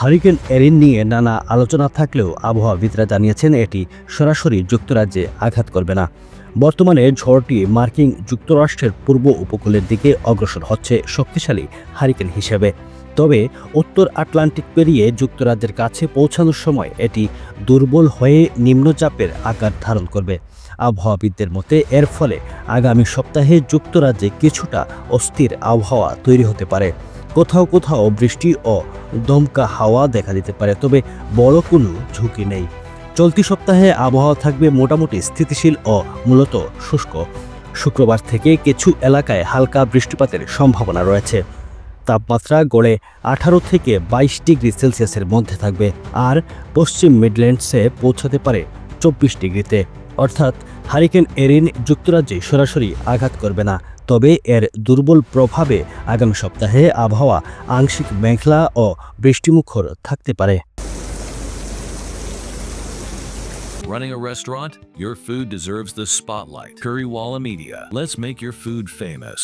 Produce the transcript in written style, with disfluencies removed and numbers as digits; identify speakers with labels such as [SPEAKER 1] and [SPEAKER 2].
[SPEAKER 1] Hurricane Haerin নিয়ে নানা আলোচনা থাকলেও আবহাওয়াবিদরা জানিয়েছেন এটি সরাসরি যুক্তরাজ্যে আঘাত করবে না। বর্তমানে ঝড়টি মার্কিন যুক্তরাষ্ট্রের পূর্ব উপকূলের দিকে অগ্রসর হচ্ছে শক্তিশালী হারিকেন হিসেবে। তবে উত্তর আটলান্টিক পেরিয়ে যুক্তরাজ্যের কাছে পৌঁছানোর সময় এটি দুর্বল হয়ে নিম্নচাপের আকার ধারণ করবে। আবহাওয়াবিদদের মতে এর ফলে আগামী সপ্তাহে যুক্তরাজ্যে কিছুটা অস্থির আবহাওয়া তৈরি হতে পারে। কোথাও কোথাও বৃষ্টি ও দমকা হাওয়া দেখা দিতে পারে, তবে বড় কোনো ঝুঁকি নেই। চলতি সপ্তাহে আবহাওয়া থাকবে মোটামুটি স্থিতিশীল ও মূলত শুষ্ক। শুক্রবার থেকে কিছু এলাকায় হালকা বৃষ্টিপাতের সম্ভাবনা রয়েছে। তাপমাত্রা গড়ে 18 থেকে 22 ডিগ্রি সেলসিয়াসের মধ্যে থাকবে, আর পশ্চিম মিডল্যান্ডসে পৌঁছাতে পারে 24 ডিগ্রিতে। অর্থাৎ হারিকেন এরিন যুক্তরাজ্যে সরাসরি আঘাত করবে না, তবে এর দুর্বল প্রভাবে আগামী সপ্তাহে আবহাওয়া আংশিক মেঘলা ও বৃষ্টিমুখর থাকতে পারে।
[SPEAKER 2] Running a restaurant? Your food deserves the spotlight. Currywalla Media. Let's make your food famous.